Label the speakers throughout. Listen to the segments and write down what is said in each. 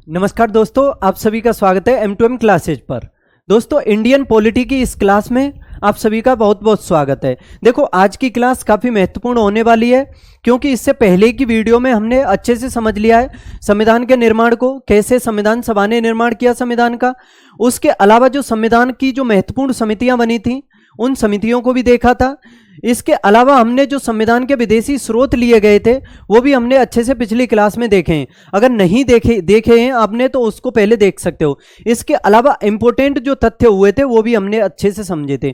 Speaker 1: नमस्कार दोस्तों, आप सभी का स्वागत है M2M क्लासेज पर। दोस्तों, इंडियन पॉलिटी की इस क्लास में आप सभी का बहुत बहुत स्वागत है। देखो, आज की क्लास काफ़ी महत्वपूर्ण होने वाली है क्योंकि इससे पहले की वीडियो में हमने अच्छे से समझ लिया है संविधान के निर्माण को, कैसे संविधान सभा ने निर्माण किया संविधान का। उसके अलावा जो संविधान की जो महत्वपूर्ण समितियां बनी थी उन समितियों को भी देखा था। इसके अलावा हमने जो संविधान के विदेशी स्रोत लिए गए थे वो भी हमने अच्छे से पिछली क्लास में देखे हैं। अगर नहीं देखे हैं आपने तो उसको पहले देख सकते हो। इसके अलावा इंपॉर्टेंट जो तथ्य हुए थे वो भी हमने अच्छे से समझे थे।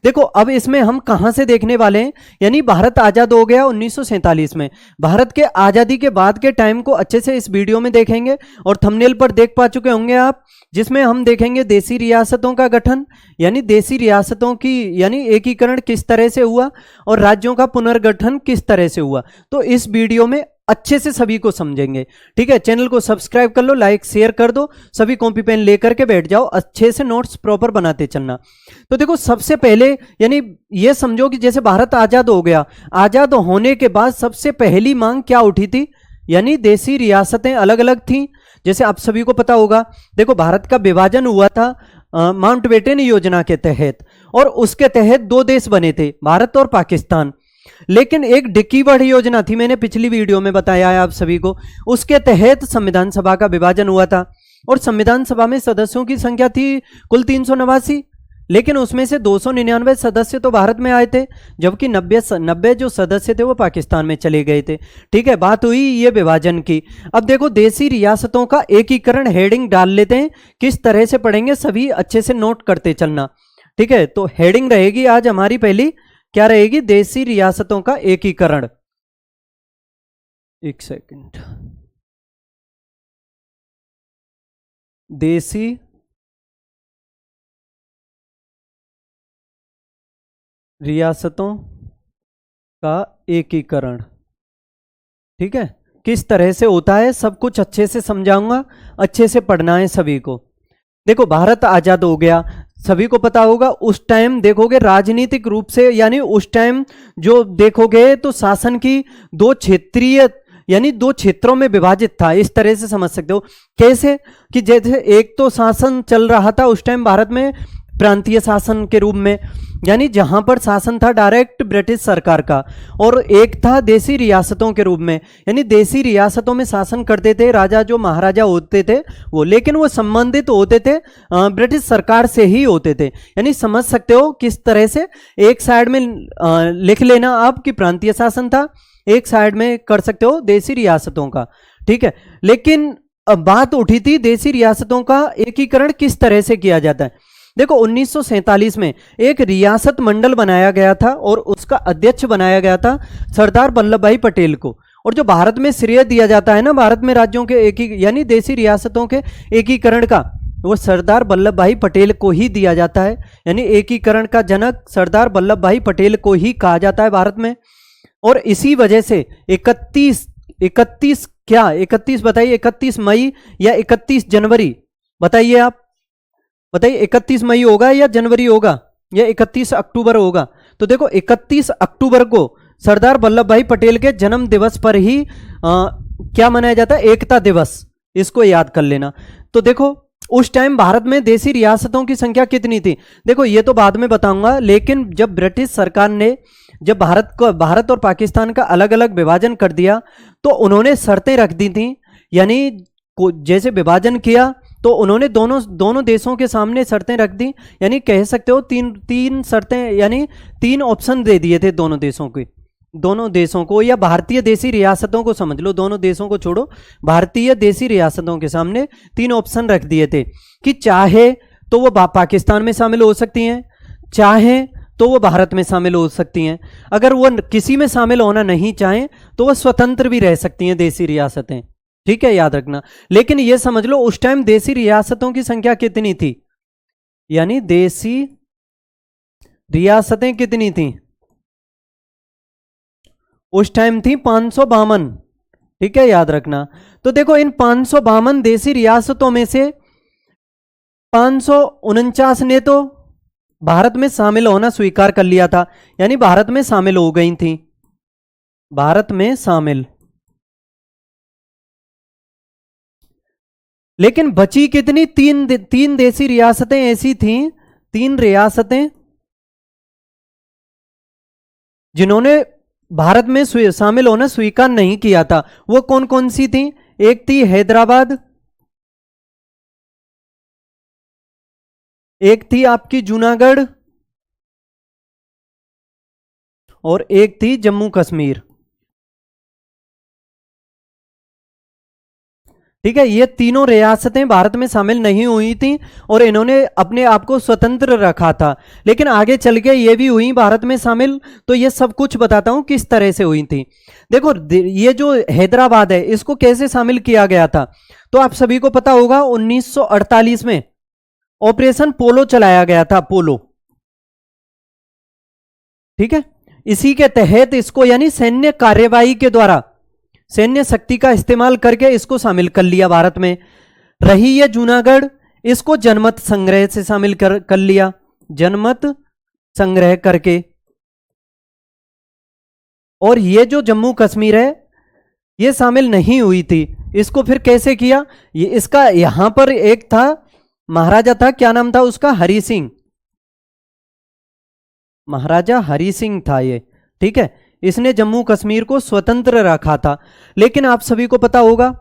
Speaker 1: देखो, अब इसमें हम कहां से देखने वाले हैं, यानी भारत आज़ाद हो गया 1947 में। भारत के आज़ादी के बाद के टाइम को अच्छे से इस वीडियो में देखेंगे और थंबनेल पर देख पा चुके होंगे आप, जिसमें हम देखेंगे देसी रियासतों का गठन, यानी देसी रियासतों की यानी एकीकरण किस तरह से हुआ और राज्यों का पुनर्गठन किस तरह से हुआ। तो इस वीडियो में अच्छे से सभी को समझेंगे। ठीक है, चैनल को सब्सक्राइब कर लो, लाइक शेयर कर दो, सभी कॉपी पेन लेकर के बैठ जाओ, अच्छे से नोट्स प्रॉपर बनाते चलना। तो देखो, सबसे पहले यानी ये समझो कि जैसे भारत आजाद हो गया, आजाद होने के बाद सबसे पहली मांग क्या उठी थी, यानी देसी रियासतें अलग अलग थीं। जैसे आप सभी को पता होगा, देखो भारत का विभाजन हुआ था माउंटबेटन योजना के तहत, और उसके तहत दो देश बने थे, भारत और पाकिस्तान। लेकिन एक डिकीवर्ड योजना थी, मैंने पिछली वीडियो में बताया है आप सभी को, उसके तहत संविधान सभा का विभाजन हुआ था और संविधान सभा में सदस्यों की संख्या थी कुल 389, लेकिन उसमें से 299 सदस्य तो भारत में आए थे, जबकि 90 जो सदस्य थे वो पाकिस्तान में चले गए थे। ठीक है, बात हुई ये विभाजन की। अब देखो, देसी रियासतों का एकीकरण हेडिंग डाल लेते हैं, किस तरह से पढ़ेंगे सभी अच्छे से नोट करते चलना। ठीक है, तो हेडिंग रहेगी आज हमारी पहली, क्या रहेगी, देसी रियासतों का एकीकरण। एक सेकंड, देसी रियासतों का एकीकरण। ठीक है, किस तरह से होता है सब कुछ अच्छे से समझाऊंगा, अच्छे से पढ़ना है सभी को। देखो, भारत आजाद हो गया, सभी को पता होगा उस टाइम देखोगे राजनीतिक रूप से, यानी उस टाइम जो देखोगे तो शासन की दो क्षेत्रीय यानी दो क्षेत्रों में विभाजित था। इस तरह से समझ सकते हो, कैसे कि जैसे एक तो शासन चल रहा था उस टाइम भारत में प्रांतीय शासन के रूप में, यानी जहां पर शासन था डायरेक्ट ब्रिटिश सरकार का, और एक था देसी रियासतों के रूप में, यानी देसी रियासतों में शासन करते थे राजा जो महाराजा होते थे वो, लेकिन वो संबंधित होते थे ब्रिटिश सरकार से ही होते थे। यानी समझ सकते हो किस तरह से, एक साइड में लिख लेना आप कि प्रांतीय शासन था, एक साइड में कर सकते हो देसी रियासतों का। ठीक है, लेकिन अब बात उठी थी देसी रियासतों का एकीकरण किस तरह से किया जाता है। देखो, 1947 में एक रियासत मंडल बनाया गया था और उसका अध्यक्ष बनाया गया था सरदार वल्लभ भाई पटेल को। और जो भारत में श्रेय दिया जाता है ना भारत में राज्यों के यानी देसी रियासतों के एकीकरण का, वो सरदार वल्लभ भाई पटेल को ही दिया जाता है। यानी एकीकरण का जनक सरदार वल्लभ भाई पटेल को ही कहा जाता है भारत में। और इसी वजह से 31 क्या 31 बताइए, 31 मई या 31 जनवरी, बताइए आप, बताइए 31 मई होगा या जनवरी होगा या 31 अक्टूबर होगा। तो देखो, 31 अक्टूबर को सरदार वल्लभ भाई पटेल के जन्म दिवस पर ही क्या मनाया जाता है, एकता दिवस, इसको याद कर लेना। तो देखो, उस टाइम भारत में देसी रियासतों की संख्या कितनी थी, देखो ये तो बाद में बताऊंगा, लेकिन जब ब्रिटिश सरकार ने जब भारत और पाकिस्तान का अलग अलग विभाजन कर दिया तो उन्होंने शर्तें रख दी थी। यानी जैसे विभाजन किया तो उन्होंने दोनों देशों के सामने शर्तें रख दी, यानी कह सकते हो तीन शर्तें, यानी 3 ऑप्शन दे दिए थे दोनों देशों को, या भारतीय देसी रियासतों को समझ लो, दोनों देशों को छोड़ो, भारतीय देसी रियासतों के सामने 3 ऑप्शन रख दिए थे कि चाहे तो वो पाकिस्तान में शामिल हो सकती हैं, चाहे तो वो भारत में शामिल हो सकती हैं, अगर वो किसी में शामिल होना नहीं चाहें तो वो स्वतंत्र भी रह सकती हैं देसी रियासतें। ठीक है, याद रखना। लेकिन ये समझ लो उस टाइम देसी रियासतों की संख्या कितनी थी, यानी देसी रियासतें कितनी थी उस टाइम, थी 552। ठीक है, याद रखना। तो देखो, इन 552 देसी रियासतों में से 549 ने तो भारत में शामिल होना स्वीकार कर लिया था, यानी भारत में शामिल हो गई थी, भारत में शामिल। लेकिन बची कितनी? तीन देसी रियासतें ऐसी थीं, 3 रियासतें जिन्होंने भारत में शामिल होना स्वीकार नहीं किया था। वो कौन कौन सी थी? एक थी हैदराबाद, एक थी आपकी जूनागढ़, और एक थी जम्मू कश्मीर। ठीक है, ये तीनों रियासतें भारत में शामिल नहीं हुई थी और इन्होंने अपने आप को स्वतंत्र रखा था, लेकिन आगे चल के ये भी हुई भारत में शामिल। तो ये सब कुछ बताता हूं किस तरह से हुई थी। देखो, ये जो हैदराबाद है इसको कैसे शामिल किया गया था, तो आप सभी को पता होगा 1948 में ऑपरेशन पोलो चलाया गया था, पोलो। ठीक है, इसी के तहत इसको यानी सैन्य कार्यवाही के द्वारा सैन्य शक्ति का इस्तेमाल करके इसको शामिल कर लिया भारत में। रही ये जूनागढ़, इसको जनमत संग्रह से शामिल कर लिया, जनमत संग्रह करके। और ये जो जम्मू कश्मीर है ये शामिल नहीं हुई थी, इसको फिर कैसे किया? ये इसका यहां पर एक था महाराजा था, क्या नाम था उसका? हरि सिंह, महाराजा हरि सिंह था ये। ठीक है, इसने जम्मू कश्मीर को स्वतंत्र रखा था। लेकिन आप सभी को पता होगा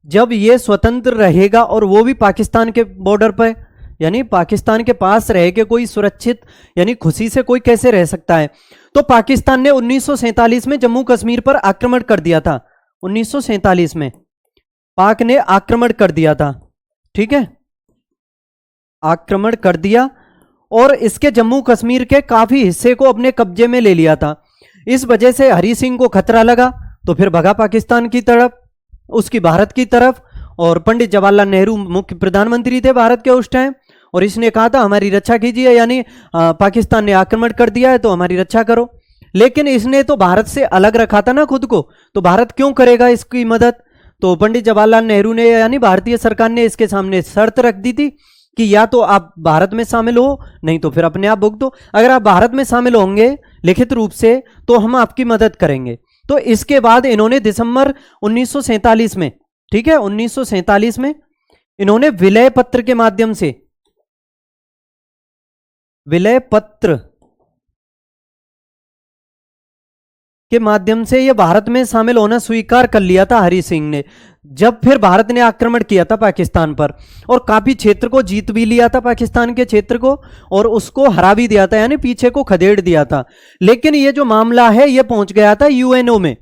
Speaker 1: जब ये स्वतंत्र रहेगा और वो भी पाकिस्तान के बॉर्डर पर, यानी पाकिस्तान के पास रह के कोई सुरक्षित यानी खुशी से कोई कैसे रह सकता है? तो पाकिस्तान ने 1947 में जम्मू कश्मीर पर आक्रमण कर दिया था। 1947 में पाक ने आक्रमण कर दिया था। ठीक है, आक्रमण कर दिया और इसके जम्मू कश्मीर के काफी हिस्से को अपने कब्जे में ले लिया था। इस वजह से हरि सिंह को खतरा लगा तो फिर भगा पाकिस्तान की तरफ, उसकी भारत की तरफ। और पंडित जवाहरलाल नेहरू मुख्य प्रधानमंत्री थे भारत के उस टाइम, और इसने कहा था हमारी रक्षा कीजिए, यानी पाकिस्तान ने आक्रमण कर दिया है तो हमारी रक्षा करो। लेकिन इसने तो भारत से अलग रखा था ना खुद को, तो भारत क्यों करेगा इसकी मदद? तो पंडित जवाहरलाल नेहरू ने यानी भारतीय सरकार ने इसके सामने शर्त रख दी थी कि या तो आप भारत में शामिल हो, नहीं तो फिर अपने आप भुगतो। अगर आप भारत में शामिल होंगे लिखित रूप से तो हम आपकी मदद करेंगे। तो इसके बाद इन्होंने दिसंबर 1947 में, ठीक है 1947 में इन्होंने विलय पत्र के माध्यम से, विलय पत्र के माध्यम से यह भारत में शामिल होना स्वीकार कर लिया था हरि सिंह ने। जब फिर भारत ने आक्रमण किया था पाकिस्तान पर और काफी क्षेत्र को जीत भी लिया था, पाकिस्तान के क्षेत्र को, और उसको हरा भी दिया था, यानी पीछे को खदेड़ दिया था। लेकिन ये जो मामला है ये पहुंच गया था यूएनओ में।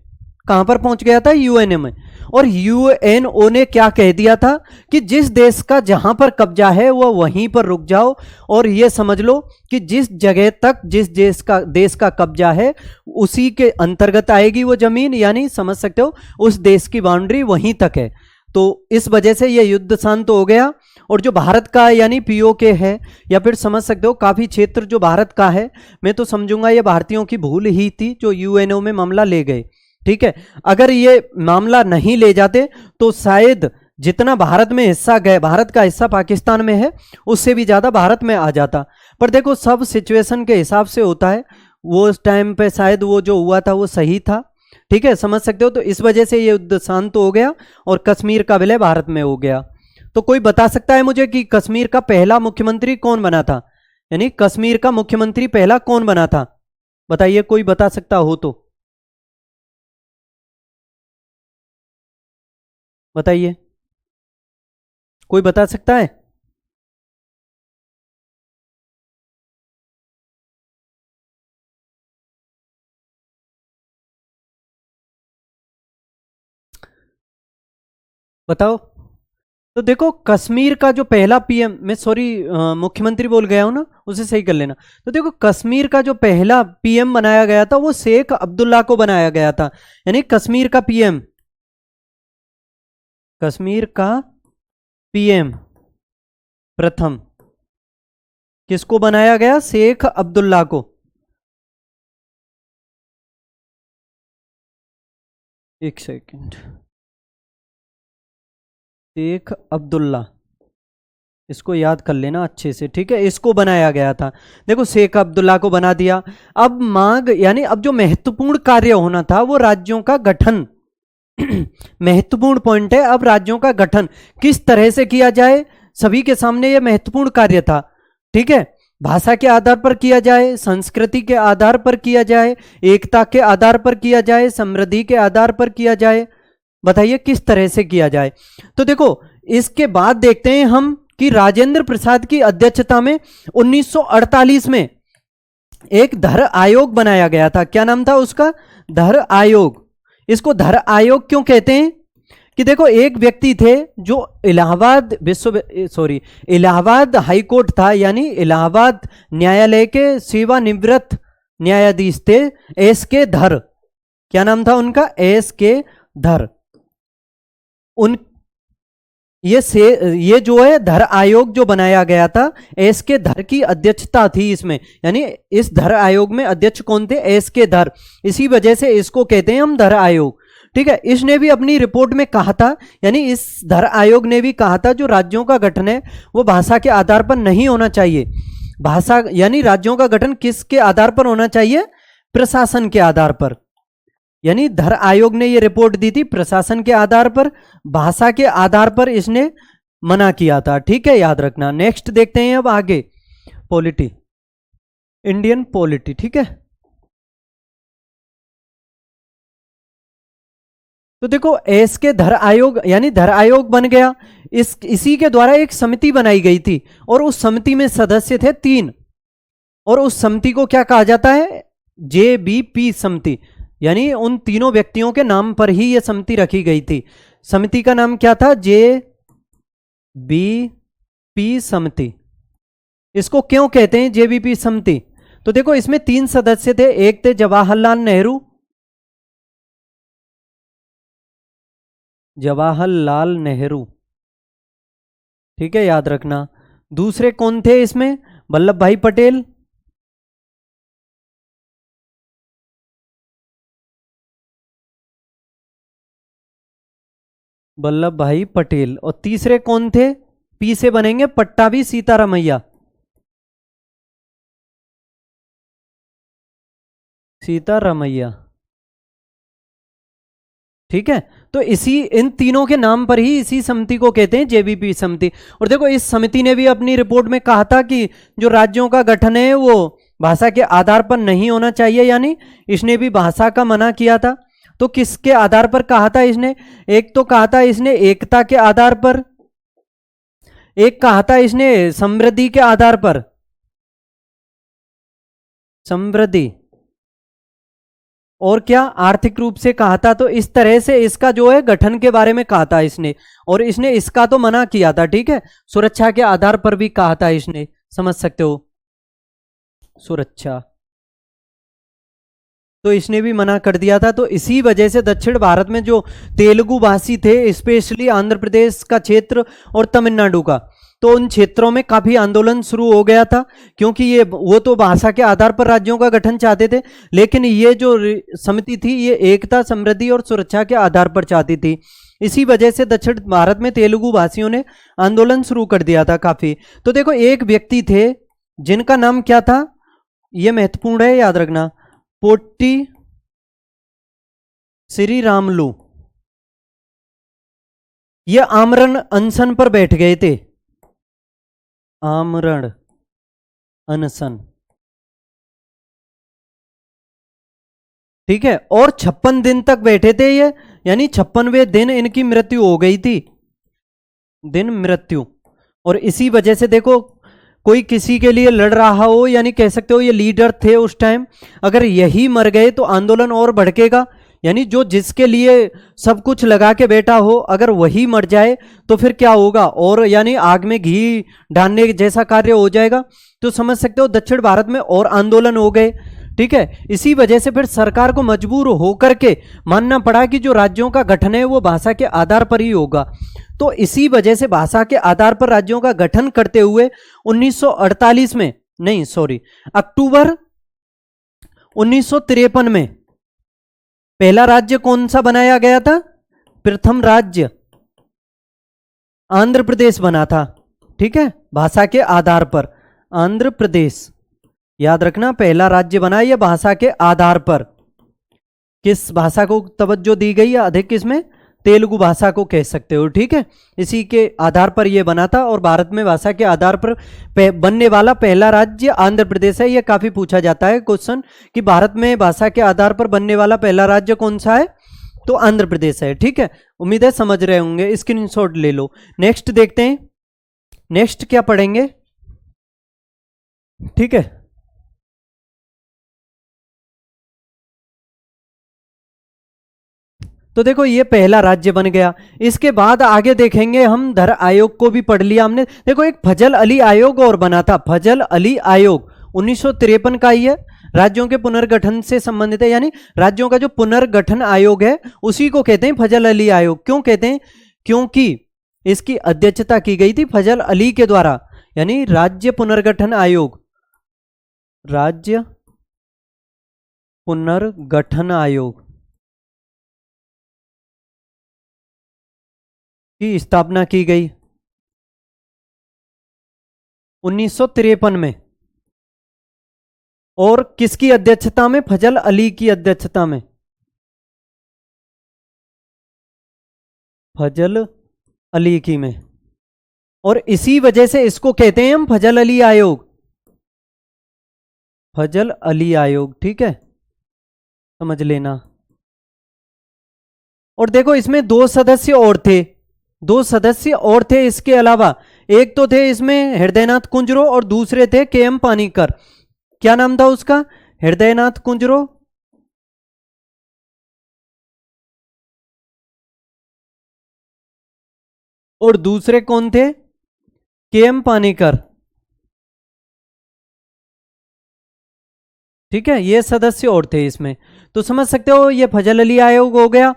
Speaker 1: कहां पर पहुंच गया था? यूएनओ में। और यूएनओ ने क्या कह दिया था कि जिस देश का जहां पर कब्जा है वह वहीं पर रुक जाओ, और यह समझ लो कि जिस जगह तक जिस देश का कब्जा है उसी के अंतर्गत आएगी वो जमीन, यानी समझ सकते हो उस देश की बाउंड्री वहीं तक है। तो इस वजह से यह युद्ध शांत हो गया। और जो भारत का यानी पीओके है, या फिर समझ सकते हो काफी क्षेत्र जो भारत का है, मैं तो समझूंगा यह भारतीयों की भूल ही थी जो यूएनओ में मामला ले गए। ठीक है, अगर ये मामला नहीं ले जाते तो शायद जितना भारत में हिस्सा गए, भारत का हिस्सा पाकिस्तान में है, उससे भी ज्यादा भारत में आ जाता। पर देखो सब सिचुएशन के हिसाब से होता है, वो उस टाइम पे शायद वो जो हुआ था वो सही था। ठीक है, समझ सकते हो। तो इस वजह से ये युद्ध शांत हो गया और कश्मीर का विलय भारत में हो गया। तो कोई बता सकता है मुझे कि कश्मीर का पहला मुख्यमंत्री कौन बना था? यानी कश्मीर का मुख्यमंत्री पहला कौन बना था? बताइए, कोई बता सकता हो तो बताइए, कोई बता सकता है? बताओ। तो देखो कश्मीर का जो पहला पीएम, मैं सॉरी मुख्यमंत्री बोल गया हूं ना, उसे सही कर लेना। तो देखो कश्मीर का जो पहला पीएम बनाया गया था वो शेख अब्दुल्ला को बनाया गया था। यानी कश्मीर का पीएम, कश्मीर का पीएम प्रथम किसको बनाया गया? शेख अब्दुल्ला को। एक सेकंड, शेख अब्दुल्ला, इसको याद कर लेना अच्छे से। ठीक है, इसको बनाया गया था। देखो शेख अब्दुल्ला को बना दिया। अब मांग यानी अब जो महत्वपूर्ण कार्य होना था वो राज्यों का गठन, महत्वपूर्ण पॉइंट है। अब राज्यों का गठन किस तरह से किया जाए, सभी के सामने यह महत्वपूर्ण कार्य था। ठीक है, भाषा के आधार पर किया जाए, संस्कृति के आधार पर किया जाए, एकता के आधार पर किया जाए, समृद्धि के आधार पर किया जाए, बताइए किस तरह से किया जाए। तो देखो इसके बाद देखते हैं हम कि राजेंद्र प्रसाद की अध्यक्षता में 1948 में एक धर आयोग बनाया गया था। क्या नाम था उसका? धर आयोग। इसको धर आयोग क्यों कहते हैं कि देखो एक व्यक्ति थे जो इलाहाबाद हाई कोर्ट था, यानी इलाहाबाद न्यायालय के सेवानिवृत्त न्यायाधीश थे, एस के धर। क्या नाम था उनका? एस के धर। उन ये जो है धर आयोग जो बनाया गया था, एस के धर की अध्यक्षता थी इसमें, यानी इस धर आयोग में अध्यक्ष कौन थे? एस के धर। इसी वजह से इसको कहते हैं हम धर आयोग। ठीक है, इसने भी अपनी रिपोर्ट में कहा था, यानी इस धर आयोग ने भी कहा था जो राज्यों का गठन है वो भाषा के आधार पर नहीं होना चाहिए। भाषा यानी राज्यों का गठन किसके आधार पर होना चाहिए? प्रशासन के आधार पर। यानी धर आयोग ने ये रिपोर्ट दी थी प्रशासन के आधार पर, भाषा के आधार पर इसने मना किया था। ठीक है, याद रखना। नेक्स्ट देखते हैं अब आगे, पॉलिटी, इंडियन पॉलिटी। ठीक है, तो देखो एस के धर आयोग यानी धर आयोग बन गया। इसी के द्वारा एक समिति बनाई गई थी और उस समिति में सदस्य थे 3, और उस समिति को क्या कहा जाता है? JBP समिति। यानी उन तीनों व्यक्तियों के नाम पर ही यह समिति रखी गई थी। समिति का नाम क्या था? JBP समिति। इसको क्यों कहते हैं JBP समिति? तो देखो इसमें 3 सदस्य थे। एक थे जवाहरलाल नेहरू, ठीक है, याद रखना। दूसरे कौन थे इसमें? वल्लभ भाई पटेल, और तीसरे कौन थे? पी से बनेंगे पट्टाभी सीतारामैया। ठीक है, तो इन तीनों के नाम पर ही इसी समिति को कहते हैं JBP समिति। और देखो इस समिति ने भी अपनी रिपोर्ट में कहा था कि जो राज्यों का गठन है वो भाषा के आधार पर नहीं होना चाहिए, यानी इसने भी भाषा का मना किया था। तो किसके आधार पर कहा था इसने? एक तो कहा था इसने एकता के आधार पर, एक कहा था इसने समृद्धि के आधार पर, समृद्धि, और क्या? आर्थिक रूप से कहा था। तो इस तरह से इसका जो है गठन के बारे में कहा था इसने, और इसने इसका तो मना किया था। ठीक है, सुरक्षा के आधार पर भी कहा था इसने, समझ सकते हो, सुरक्षा, तो इसने भी मना कर दिया था। तो इसी वजह से दक्षिण भारत में जो तेलुगु भाषी थे, स्पेशली आंध्र प्रदेश का क्षेत्र और तमिलनाडु का, तो उन क्षेत्रों में काफी आंदोलन शुरू हो गया था, क्योंकि वो तो भाषा के आधार पर राज्यों का गठन चाहते थे, लेकिन ये जो समिति थी ये एकता, समृद्धि और सुरक्षा के आधार पर चाहती थी। इसी वजह से दक्षिण भारत में तेलुगु भाषियों ने आंदोलन शुरू कर दिया था काफी। तो देखो एक व्यक्ति थे जिनका नाम क्या था, यह महत्वपूर्ण है, याद रखना, पोट्टी श्रीरामुलु। ये आमरण अनशन पर बैठ गए थे, आमरण अनशन। ठीक है, और 56 दिन तक बैठे थे ये, यानी 56वें दिन इनकी मृत्यु हो गई थी, दिन मृत्यु। और इसी वजह से देखो कोई किसी के लिए लड़ रहा हो, यानी कह सकते हो ये लीडर थे उस टाइम, अगर यही मर गए तो आंदोलन और भड़केगा। यानी जो जिसके लिए सब कुछ लगा के बैठा हो, अगर वही मर जाए तो फिर क्या होगा, और यानी आग में घी डालने जैसा कार्य हो जाएगा। तो समझ सकते हो दक्षिण भारत में और आंदोलन हो गए। ठीक है, इसी वजह से फिर सरकार को मजबूर होकर के मानना पड़ा कि जो राज्यों का गठन है वो भाषा के आधार पर ही होगा। तो इसी वजह से भाषा के आधार पर राज्यों का गठन करते हुए 1948 में, नहीं सॉरी, अक्टूबर 1953 में पहला राज्य कौन सा बनाया गया था? प्रथम राज्य आंध्र प्रदेश बना था। ठीक है, भाषा के आधार पर आंध्र प्रदेश, याद रखना, पहला राज्य बना यह भाषा के आधार पर। किस भाषा को तवज्जो दी गई है अधिक, किसमें? तेलुगु भाषा को कह सकते हो, ठीक है। इसी के आधार पर यह बना था। और भारत में भाषा के आधार पर बनने वाला पहला राज्य आंध्र प्रदेश है। यह काफी पूछा जाता है क्वेश्चन कि भारत में भाषा के आधार पर बनने वाला पहला राज्य कौन सा है, तो आंध्र प्रदेश है, ठीक है। उम्मीद है समझ रहे होंगे, स्क्रीनशॉट ले लो। नेक्स्ट देखते हैं, नेक्स्ट क्या पढ़ेंगे, ठीक है। तो देखो ये पहला राज्य बन गया। इसके बाद आगे देखेंगे हम, धर आयोग को भी पढ़ लिया हमने। देखो एक फजल अली आयोग और बना था, फजल अली आयोग 1953 का ही है, राज्यों के पुनर्गठन से संबंधित है। यानी राज्यों का जो पुनर्गठन आयोग है उसी को कहते हैं फजल अली आयोग। क्यों कहते हैं? क्योंकि इसकी अध्यक्षता की गई थी फजल अली के द्वारा। यानी राज्य पुनर्गठन आयोग, राज्य पुनर्गठन आयोग की स्थापना की गई 1953 में। और किसकी अध्यक्षता में? फजल अली की अध्यक्षता में, फजल अली की में। और इसी वजह से इसको कहते हैं हम फजल अली आयोग, फजल अली आयोग, ठीक है, समझ लेना। और देखो इसमें 2 सदस्य और थे, 2 सदस्य और थे इसके अलावा। एक तो थे इसमें हृदयनाथ कुंजरो और दूसरे थे के.एम. पानीकर। क्या नाम था उसका? हृदयनाथ कुंजरो और दूसरे कौन थे? के.एम. पानीकर, ठीक है। ये सदस्य और थे इसमें, तो समझ सकते हो ये फजल अली आयोग हो गया।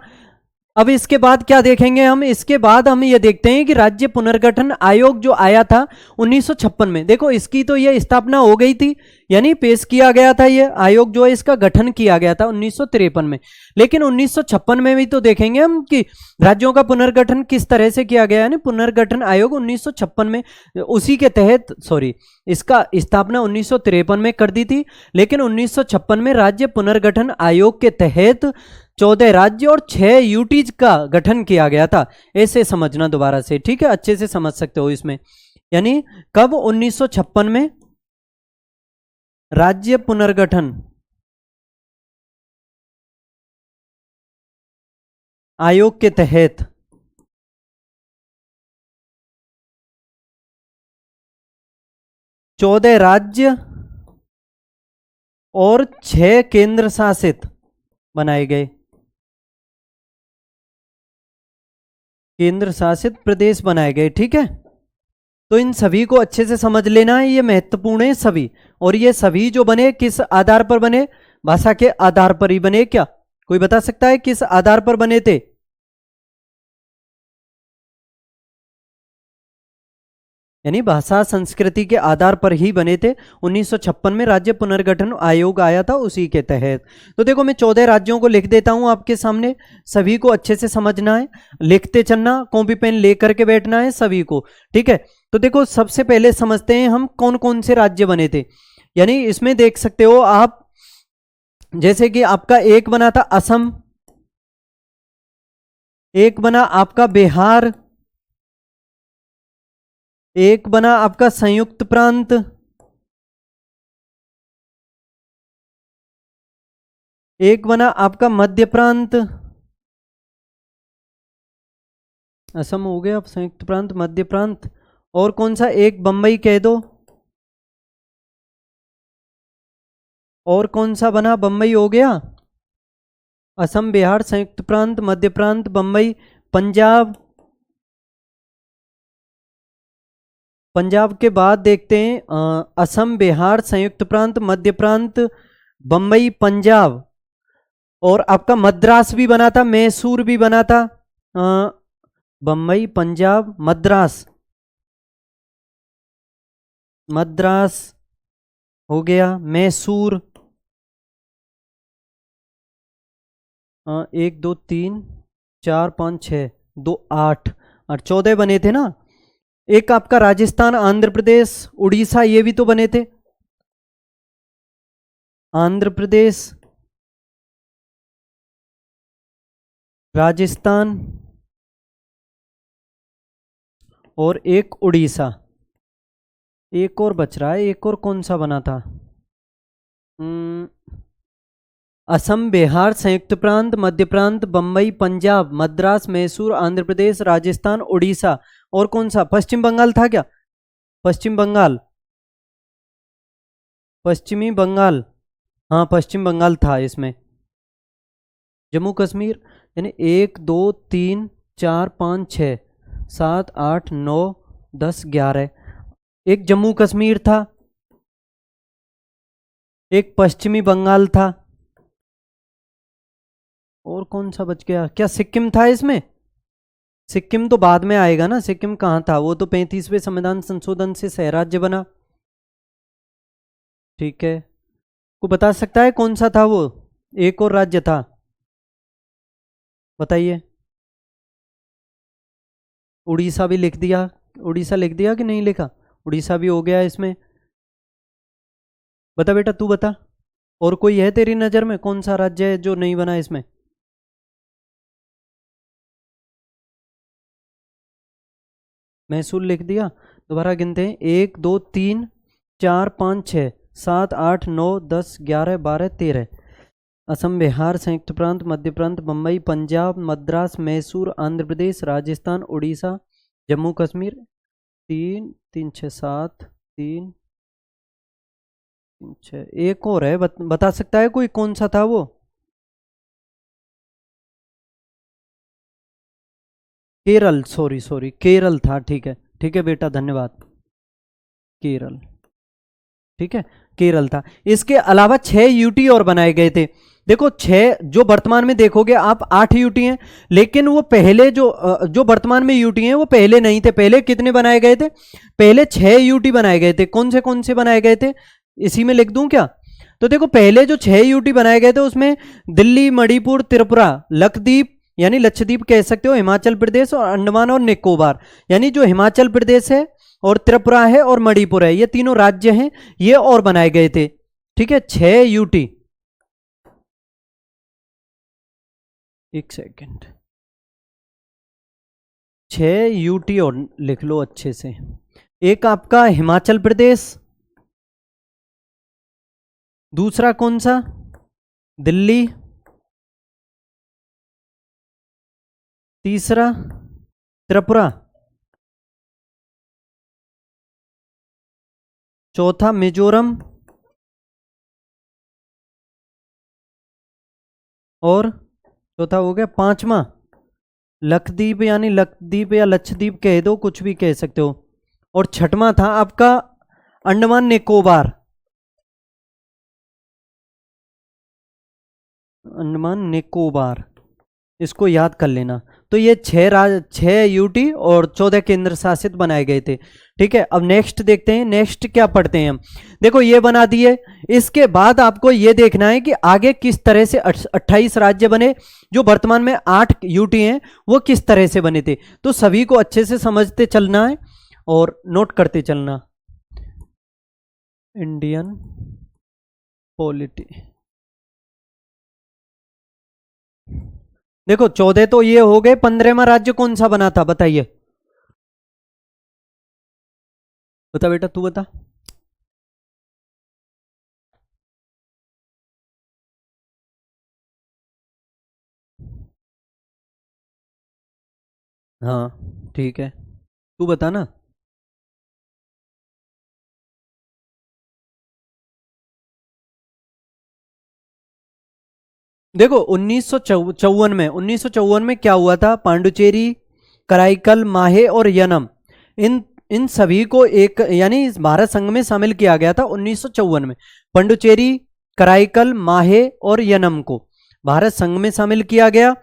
Speaker 1: अब इसके बाद क्या देखेंगे हम? इसके बाद हम ये देखते हैं कि राज्य पुनर्गठन आयोग जो आया था 1956 में। देखो इसकी तो ये स्थापना हो गई थी, यानी पेश किया गया था, ये आयोग जो है इसका गठन किया गया था 1953 में। लेकिन 1956 में भी तो देखेंगे हम कि राज्यों का पुनर्गठन किस तरह से किया गया। यानी पुनर्गठन आयोग 1956 में, उसी के तहत, सॉरी, इसका स्थापना 1953 में कर दी थी। लेकिन 1956 में राज्य पुनर्गठन आयोग के तहत 14 राज्य और 6 यूटीज का गठन किया गया था। ऐसे समझना दोबारा से, ठीक है, अच्छे से समझ सकते हो इसमें। यानी कब? 1956 में राज्य पुनर्गठन आयोग के तहत 14 राज्य और 6 केंद्र शासित बनाए गए, केंद्र शासित प्रदेश बनाए गए, ठीक है। तो इन सभी को अच्छे से समझ लेना है, ये महत्वपूर्ण है सभी। और ये सभी जो बने किस आधार पर बने? भाषा के आधार पर ही बने। क्या कोई बता सकता है किस आधार पर बने थे? यानी भाषा संस्कृति के आधार पर ही बने थे। 1956 में राज्य पुनर्गठन आयोग आया था उसी के तहत। तो देखो मैं 14 राज्यों को लिख देता हूं आपके सामने, सभी को अच्छे से समझना है, लिखते चलना, कॉपी पेन लेकर के बैठना है सभी को, ठीक है। तो देखो सबसे पहले समझते हैं हम कौन कौन से राज्य बने थे। यानी इसमें देख सकते हो आप, जैसे कि आपका एक बना था असम, एक बना आपका बिहार, एक बना आपका संयुक्त प्रांत, एक बना आपका मध्य प्रांत, असम हो गया, संयुक्त प्रांत, मध्य प्रांत, और कौन सा? एक बंबई कह दो। और कौन सा बना? बंबई हो गया। असम, बिहार, संयुक्त प्रांत, मध्य प्रांत, बंबई। पंजाब, पंजाब के बाद देखते हैं असम, बिहार, संयुक्त प्रांत, मध्य प्रांत, बंबई, पंजाब। और आपका मद्रास भी बना था, मैसूर भी बना था। बंबई, पंजाब, मद्रास, मद्रास हो गया, मैसूर। 1 2 3 4 5 6 2 8 और 14 बने थे ना। एक आपका राजस्थान, आंध्र प्रदेश, उड़ीसा, ये भी तो बने थे। आंध्र प्रदेश, राजस्थान और एक उड़ीसा। एक और बच रहा है, एक और कौन सा बना था? असम, बिहार, संयुक्त प्रांत, मध्य प्रांत, बम्बई, पंजाब, मद्रास, मैसूर, आंध्र प्रदेश, राजस्थान, उड़ीसा और कौन सा? पश्चिम बंगाल था क्या? पश्चिम बंगाल, पश्चिमी बंगाल, हाँ पश्चिम बंगाल था इसमें। जम्मू कश्मीर, यानी 1 2 3 4 5 6 7 8 9 10 11, एक जम्मू कश्मीर था, एक पश्चिमी बंगाल था, और कौन सा बच गया? क्या सिक्किम था इसमें? सिक्किम तो बाद में आएगा ना, सिक्किम कहाँ था? वो तो 35वें संविधान संशोधन से सह राज्य बना। ठीक है, को बता सकता है कौन सा था वो? एक और राज्य था, बताइए। उड़ीसा भी लिख दिया, उड़ीसा लिख दिया कि नहीं लिखा? उड़ीसा भी हो गया इसमें। बता बेटा, तू बता, और कोई है तेरी नजर में कौन सा राज्य है जो नहीं बना इसमें? मैसूर लिख दिया। दोबारा गिनते हैं, 1 2 3 4 5 6 7 8 9 10 11 12 13। असम, बिहार, संयुक्त प्रांत, मध्य प्रांत, बम्बई, पंजाब, मद्रास, मैसूर, आंध्र प्रदेश, राजस्थान, उड़ीसा, जम्मू कश्मीर। 3 3 6 7 3 3 6, एक और है, बता सकता है कोई कौन सा था वो? केरल, सॉरी सॉरी, केरल था। ठीक है बेटा, धन्यवाद। केरल, ठीक है, केरल था। इसके अलावा 6 यूटी और बनाए गए थे। देखो 6, जो वर्तमान में देखोगे आप 8 यूटी हैं, लेकिन वो पहले जो वर्तमान में यूटी हैं वो पहले नहीं थे। पहले कितने बनाए गए थे? पहले 6 यूटी बनाए गए थे। कौन से बनाए गए थे? इसी में लिख दूं क्या? तो देखो पहले जो 6 यूटी बनाए गए थे उसमें दिल्ली, मणिपुर, त्रिपुरा, लक्षद्वीप यानी लक्षद्वीप कह सकते हो, हिमाचल प्रदेश और अंडमान और निकोबार, यानी जो हिमाचल प्रदेश है और त्रिपुरा है और मणिपुर है, ये तीनों राज्य हैं, ये और बनाए गए थे। ठीक है, 6 यूटी। एक सेकेंड, 6 यूटी और लिख लो अच्छे से। एक आपका हिमाचल प्रदेश, दूसरा कौन सा? दिल्ली, तीसरा त्रिपुरा, चौथा मिजोरम, और चौथा हो गया, पांचवा लक्षद्वीप, यानी लक्षद्वीप या लक्षद्वीप कह दो, कुछ भी कह सकते हो, और छठवां था आपका अंडमान निकोबार। अंडमान निकोबार, इसको याद कर लेना। तो ये 6 यूटी और 14 केंद्र शासित बनाए गए थे। ठीक है, अब नेक्स्ट देखते हैं, नेक्स्ट क्या पढ़ते हैं हम। देखो ये बना दिए, इसके बाद आपको ये देखना है कि आगे किस तरह से 28 राज्य बने। जो वर्तमान में 8 यूटी हैं वो किस तरह से बने थे, तो सभी को अच्छे से समझते चलना है और नोट करते चलना। इंडियन पॉलिटी, देखो 14 तो ये हो गए, 15वां राज्य कौन सा बना था बताइए? बता बेटा, तू बता। हाँ ठीक है, तू बता ना। देखो 1954 में क्या हुआ था? पांडुचेरी, कराईकल, माहे और यनम, इन इन सभी को एक यानी इस भारत संघ में शामिल किया गया था 1954 में। पांडुचेरी, कराईकल, माहे और यनम को भारत संघ में शामिल किया गया,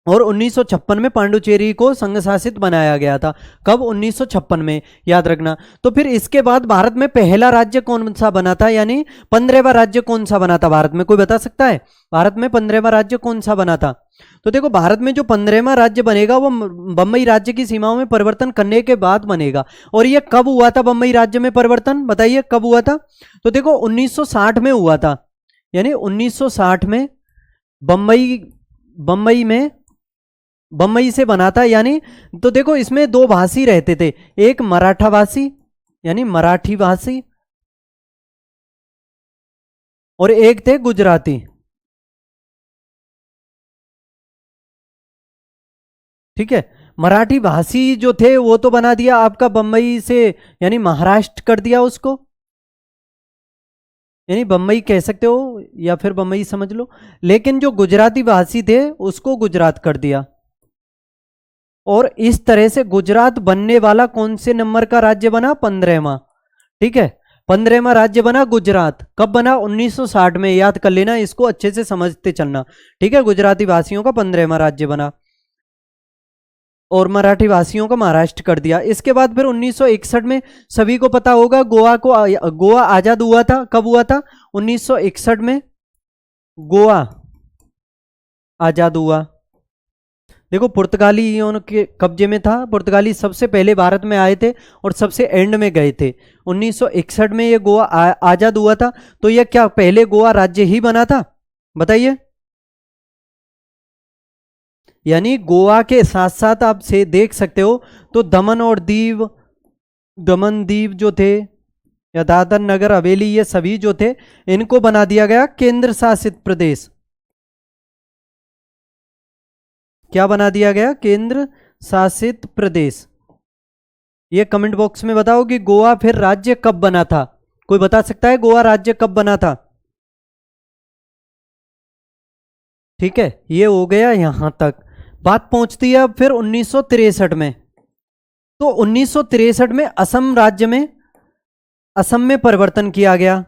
Speaker 1: और 1956 में पांडुचेरी को संघ शासित बनाया गया था। कब? 1956 में, याद रखना। तो फिर इसके बाद भारत में पहला राज्य कौन सा बना था, यानी 15वां राज्य कौन सा बना था भारत में? कोई बता सकता है भारत में 15वां राज्य कौन सा बना था? तो देखो भारत में जो 15वां राज्य बनेगा वो बम्बई राज्य की सीमाओं में परिवर्तन करने के बाद बनेगा। और ये कब हुआ था बम्बई राज्य में परिवर्तन, बताइए कब हुआ था? तो देखो 1960 में हुआ था, यानी 1960 में बम्बई में बम्बई से बना था, यानी तो देखो इसमें दो भाषी रहते थे, एक मराठा भाषी यानी मराठी भाषी और एक थे गुजराती। ठीक है, मराठी भाषी जो थे वो तो बना दिया आपका बम्बई से, यानी महाराष्ट्र कर दिया उसको, यानी बम्बई कह सकते हो या फिर बम्बई समझ लो। लेकिन जो गुजराती भाषी थे उसको गुजरात कर दिया। और इस तरह से गुजरात बनने वाला कौन से नंबर का राज्य बना? 15वां। ठीक है, 15वां राज्य बना गुजरात। कब बना? 1960 में। याद कर लेना, इसको अच्छे से समझते चलना। ठीक है, गुजराती भाषियों का 15वां राज्य बना और मराठी भाषियों का महाराष्ट्र कर दिया। इसके बाद फिर 1961 में सभी को पता होगा गोवा आजाद हुआ था। कब हुआ था? 1961 में गोवा आजाद हुआ। देखो पुर्तगालियों के कब्जे में था, पुर्तगाली सबसे पहले भारत में आए थे और सबसे एंड में गए थे। 1961 में ये गोवा आजाद हुआ था। तो ये क्या पहले गोवा राज्य ही बना था? बताइए। यानी गोवा के साथ साथ आप से देख सकते हो तो दमन और दीव, दमन दीव जो थे या दादर नगर हवेली, ये सभी जो थे इनको बना दिया गया केंद्र शासित प्रदेश। क्या बना दिया गया? केंद्र शासित प्रदेश। ये कमेंट बॉक्स में बताओ कि गोवा फिर राज्य कब बना था। कोई बता सकता है गोवा राज्य कब बना था? ठीक है, ये हो गया यहां तक। बात पहुंचती है अब फिर 1963 में। तो 1963 में असम राज्य में, असम में परिवर्तन किया गया।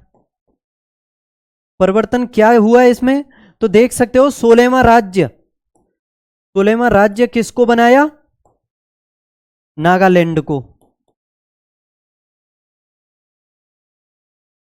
Speaker 1: परिवर्तन क्या हुआ इसमें? तो देख सकते हो 16वां राज्य, 16वां राज्य किसको बनाया? नागालैंड को।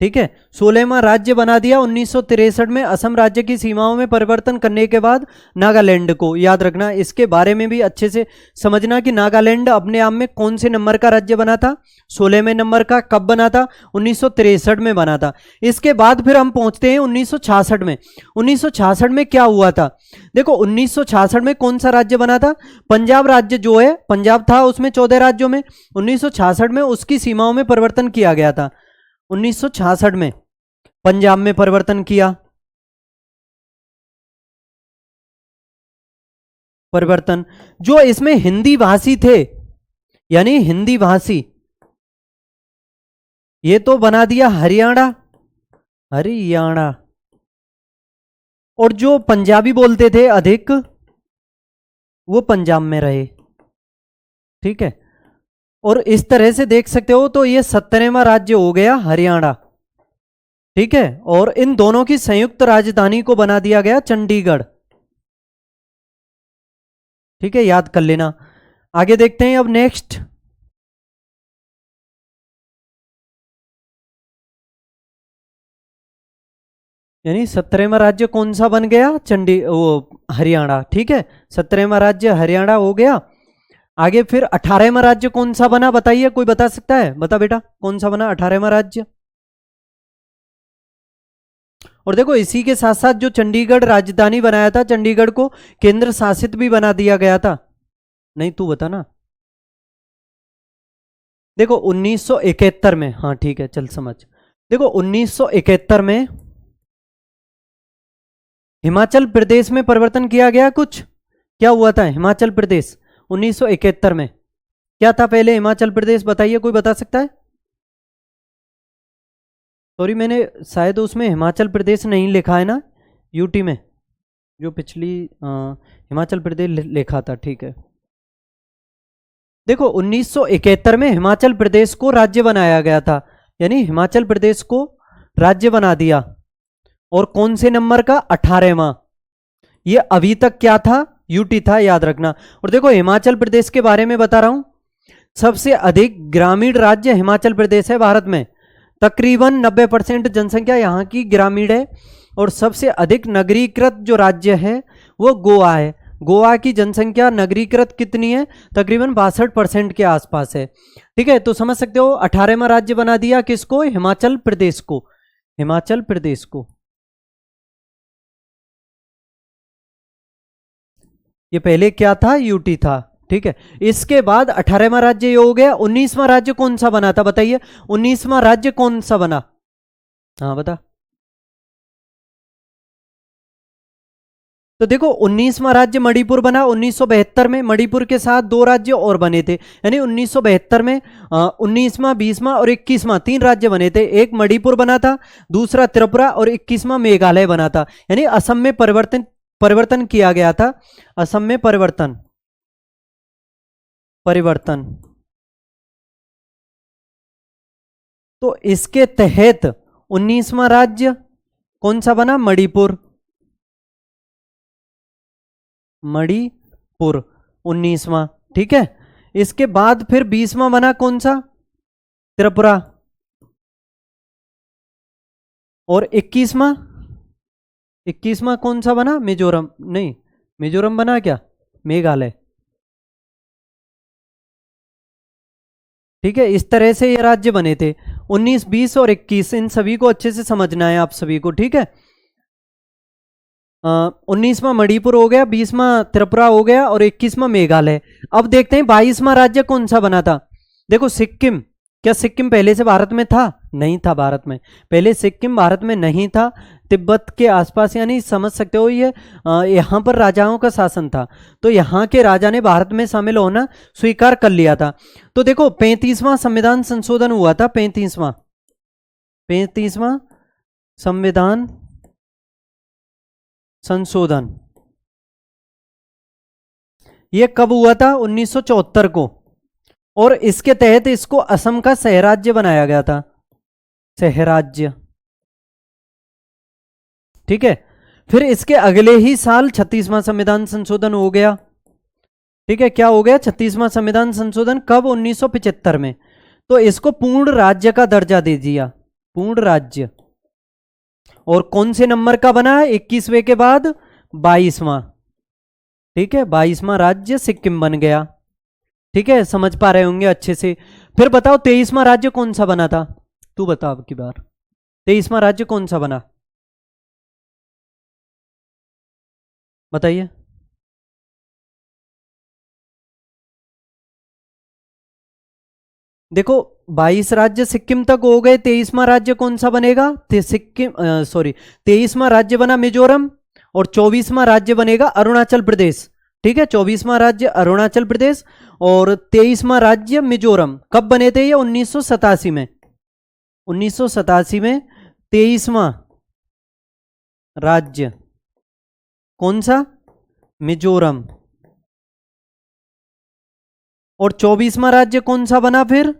Speaker 1: ठीक है, 16वां राज्य बना दिया 1963 में। असम राज्य की सीमाओं में परिवर्तन करने के बाद नागालैंड को, याद रखना इसके बारे में भी अच्छे से समझना कि नागालैंड अपने आप में कौन से नंबर का राज्य बना था? 16वें नंबर का। कब बना था? 1963 में बना था। इसके बाद फिर हम पहुंचते हैं 1966 में। 1966 में क्या हुआ था? देखो 1966 में कौन सा राज्य बना था? पंजाब राज्य जो है, पंजाब था उसमें 14 राज्यों में, 1966 में उसकी सीमाओं में परिवर्तन किया गया था। 1966 में पंजाब में परिवर्तन किया। परिवर्तन जो इसमें हिंदी भाषी थे, यानी हिंदी भाषी, ये तो बना दिया हरियाणा, हरियाणा। और जो पंजाबी बोलते थे अधिक, वो पंजाब में रहे। ठीक है, और इस तरह से देख सकते हो तो ये 17वां राज्य हो गया हरियाणा। ठीक है, और इन दोनों की संयुक्त राजधानी को बना दिया गया चंडीगढ़। ठीक है, याद कर लेना। आगे देखते हैं अब नेक्स्ट। यानी 17वां राज्य कौन सा बन गया? हरियाणा। ठीक है, 17वां राज्य हरियाणा हो गया। आगे फिर 18वां राज्य कौन सा बना? बताइए, कोई बता सकता है? बता बेटा, कौन सा बना 18वां राज्य? और देखो इसी के साथ साथ जो चंडीगढ़ राजधानी बनाया था, चंडीगढ़ को केंद्र शासित भी बना दिया गया था। नहीं, तू बता ना। देखो 1971 में, हाँ ठीक है चल समझ। देखो 1971 में हिमाचल प्रदेश में परिवर्तन किया गया कुछ। क्या हुआ था हिमाचल प्रदेश 1971 में? क्या था पहले हिमाचल प्रदेश? बताइए, कोई बता सकता है? सॉरी, मैंने शायद उसमें हिमाचल प्रदेश नहीं लिखा है ना, यूटी में जो पिछली हिमाचल प्रदेश लिखा था। ठीक है, देखो 1971 में हिमाचल प्रदेश को राज्य बनाया गया था, यानी हिमाचल प्रदेश को राज्य बना दिया। और कौन से नंबर का? 18वां। ये अभी तक क्या था? यूटी था, याद रखना। और देखो हिमाचल प्रदेश के बारे में बता रहा हूं, सबसे अधिक ग्रामीण राज्य हिमाचल प्रदेश है भारत में। तकरीबन 90% जनसंख्या यहाँ की ग्रामीण है। और सबसे अधिक नगरीकृत जो राज्य है वो गोवा है। गोवा की जनसंख्या नगरीकृत कितनी है? तकरीबन 62% के आसपास है। ठीक है, तो समझ सकते हो 18वां राज्य बना दिया किसको? हिमाचल प्रदेश को। हिमाचल प्रदेश को। ये पहले क्या था, यूटी था। ठीक है, इसके बाद 18वां राज्य ये हो गया। 19वां राज्य कौन सा बना था बताइए, 19वां राज्य कौन सा बना? हाँ बता। तो देखो 19वां राज्य मणिपुर बना 1972 में। मणिपुर के साथ 2 राज्य और बने थे, यानी 1972 में 19वां, 20वां और 21वां 3 राज्य बने थे। एक मणिपुर बना था, दूसरा त्रिपुरा और 21वां मेघालय बना था। यानी असम में परिवर्तन किया गया था। असम में परिवर्तन तो इसके तहत 19वां राज्य कौन सा बना? मणिपुर। 19वां। ठीक है, इसके बाद फिर 20वां बना कौन सा? त्रिपुरा। और 21वां कौन सा बना? मिजोरम। नहीं, मिजोरम बना क्या? मेघालय। ठीक है, इस तरह से ये राज्य बने थे। 19, 20 और 21 इन सभी को अच्छे से समझना है आप सभी को। ठीक है, 19वां मणिपुर हो गया, 20वां त्रिपुरा हो गया और 21वां मेघालय। अब देखते हैं 22वां राज्य कौन सा बना था। देखो सिक्किम। क्या सिक्किम पहले से भारत में था? नहीं था भारत में। पहले सिक्किम भारत में नहीं था। तिब्बत के आसपास, यानी समझ सकते हो ये यहाँ पर राजाओं का शासन था। तो यहाँ के राजा ने भारत में शामिल होना स्वीकार कर लिया था। तो देखो 35वां संविधान संशोधन हुआ था। 35वां संविधान संशोधन ये कब हुआ था? 1974 को। और इसके तहत इसको असम का सहराज्य बनाया गया था। सहराज्य। ठीक है, फिर इसके अगले ही साल 36वां संविधान संशोधन हो गया। ठीक है, क्या हो गया? 36वां संविधान संशोधन कब? 1975 में। तो इसको पूर्ण राज्य का दर्जा दे दिया, पूर्ण राज्य। और कौन से नंबर का बना है 21वें के बाद? 22वां। ठीक है, 22वां राज्य सिक्किम बन गया। ठीक है, समझ पा रहे होंगे अच्छे से। फिर बताओ 23वां राज्य कौन सा बना था? तू बता अब की बार 23वां राज्य कौन सा बना, बताइए। देखो 22 राज्य सिक्किम तक हो गए। 23वां राज्य कौन सा बनेगा? सिक्किम, सॉरी, 23वां राज्य बना मिजोरम और 24वां राज्य बनेगा अरुणाचल प्रदेश। ठीक है, 24वां राज्य अरुणाचल प्रदेश और 23वां राज्य मिजोरम। कब बने थे ये? 1987 में। 1987 में 23वां राज्य कौन सा? मिजोरम। और 24वां राज्य कौन सा बना फिर?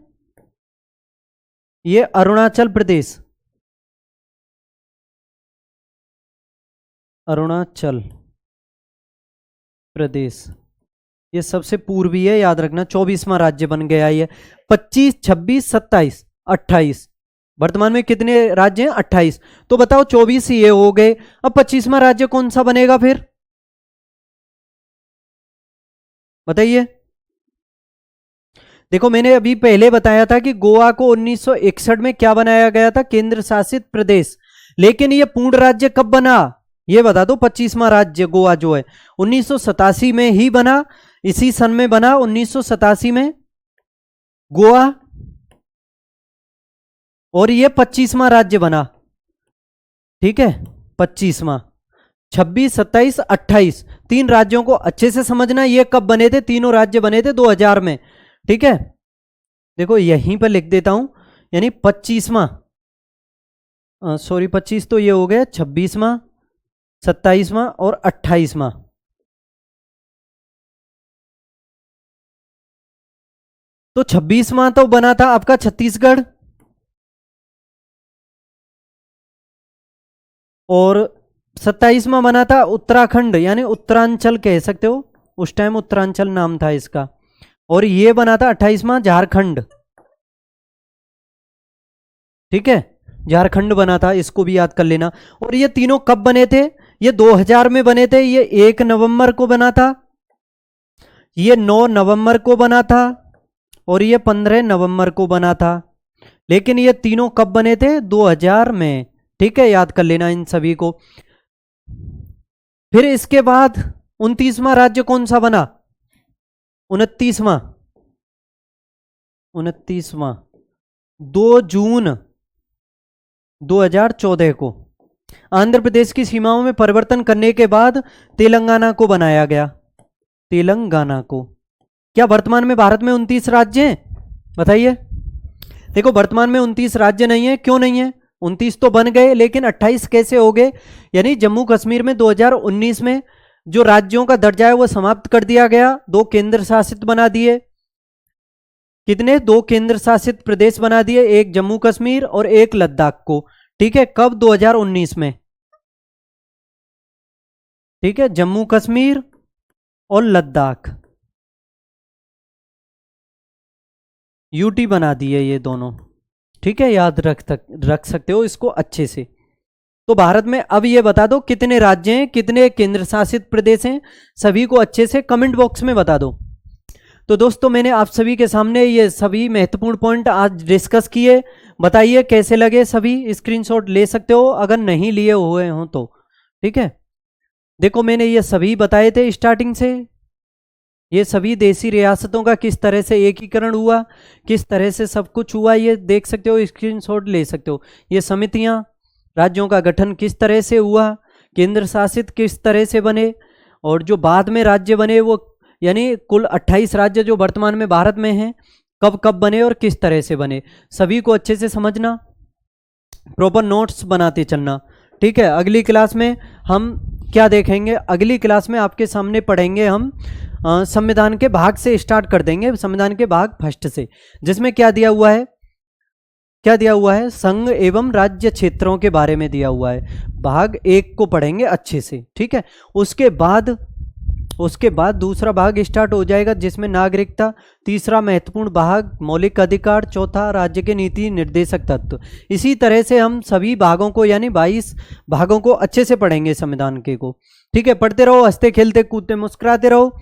Speaker 1: ये अरुणाचल प्रदेश। अरुणाचल प्रदेश ये सबसे पूर्वी है, याद रखना। 24वां राज्य बन गया ये। 25, 26, 27, 28। वर्तमान में कितने राज्य हैं? 28। तो बताओ 24 ये हो गए। अब 25वां राज्य कौन सा बनेगा फिर, बताइए। देखो मैंने अभी पहले बताया था कि गोवा को 1961 में क्या बनाया गया था? केंद्र शासित प्रदेश। लेकिन ये पूर्ण राज्य कब बना ये बता दो। 25वां राज्य गोवा जो है 1987 में ही बना। इसी सन में बना 1987 में गोवा। और ये 25वां राज्य बना। ठीक है, 25वां। 26, 27, 28 तीन राज्यों को अच्छे से समझना। ये कब बने थे? तीनों राज्य बने थे 2000 में। ठीक है, देखो यहीं पर लिख देता हूं, यानी 25वां, सॉरी 25 तो ये हो गया, 26वां, 27वां और 28वां। तो 26वां तो बना था आपका छत्तीसगढ़ और 27वां बना था उत्तराखंड, यानी उत्तरांचल कह सकते हो। उस टाइम उत्तरांचल नाम था इसका। और ये बना था 28वां झारखंड। ठीक है, झारखंड बना था, इसको भी याद कर लेना। और ये तीनों कब बने थे? ये 2000 में बने थे। ये 1 नवंबर को बना था, ये 9 नवंबर को बना था और ये 15 नवंबर को बना था। लेकिन ये तीनों कब बने थे? 2000 में। ठीक है, याद कर लेना इन सभी को। फिर इसके बाद 29वां राज्य कौन सा बना? 29वां 2 जून 2014 को आंध्र प्रदेश की सीमाओं में परिवर्तन करने के बाद तेलंगाना को बनाया गया। तेलंगाना को। क्या वर्तमान में भारत में 29 राज्य हैं? बताइए। देखो वर्तमान में 29 राज्य नहीं है। क्यों नहीं है? 29 तो बन गए, लेकिन 28 कैसे हो गए? यानी जम्मू कश्मीर में 2019 में जो राज्यों का दर्जा है वो समाप्त कर दिया गया, 2 केंद्र शासित बना दिए। कितने? 2 केंद्र शासित प्रदेश बना दिए, एक जम्मू कश्मीर और एक लद्दाख को। ठीक है, कब? 2019 में। ठीक है, जम्मू कश्मीर और लद्दाख यूटी बना दिए ये दोनों। ठीक है, याद रख सकते हो इसको अच्छे से। तो भारत में अब ये बता दो कितने राज्य हैं, कितने केंद्र शासित प्रदेश हैं, सभी को अच्छे से कमेंट बॉक्स में बता दो। तो दोस्तों मैंने आप सभी के सामने ये सभी महत्वपूर्ण पॉइंट आज डिस्कस किए। बताइए कैसे लगे सभी। स्क्रीनशॉट ले सकते हो अगर नहीं लिए हुए हो तो। ठीक है, देखो मैंने ये सभी बताए थे स्टार्टिंग से। ये सभी देशी रियासतों का किस तरह से एकीकरण हुआ, किस तरह से सब कुछ हुआ, ये देख सकते हो, स्क्रीनशॉट ले सकते हो। ये समितियां, राज्यों का गठन किस तरह से हुआ, केंद्र शासित किस तरह से बने, और जो बाद में राज्य बने वो यानी कुल 28 राज्य जो वर्तमान में भारत में हैं, कब कब बने और किस तरह से बने, सभी को अच्छे से समझना, प्रॉपर नोट्स बनाते चलना। ठीक है, अगली क्लास में हम क्या देखेंगे? अगली क्लास में आपके सामने पढ़ेंगे हम संविधान के भाग से स्टार्ट कर देंगे, संविधान के भाग फर्स्ट से, जिसमें क्या दिया हुआ है? क्या दिया हुआ है? संघ एवं राज्य क्षेत्रों के बारे में दिया हुआ है। भाग 1 को पढ़ेंगे अच्छे से। ठीक है, उसके बाद दूसरा भाग स्टार्ट हो जाएगा जिसमें नागरिकता, तीसरा महत्वपूर्ण भाग मौलिक अधिकार, चौथा राज्य के नीति निर्देशक तत्व। इसी तरह से हम सभी भागों को यानी 22 भागों को अच्छे से पढ़ेंगे संविधान के को। ठीक है, पढ़ते रहो, हंसते खेलते कूदते मुस्कुराते रहो।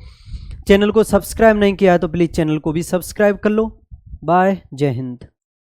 Speaker 1: चैनल को सब्सक्राइब नहीं किया है तो प्लीज चैनल को भी सब्सक्राइब कर लो। बाय, जय हिंद।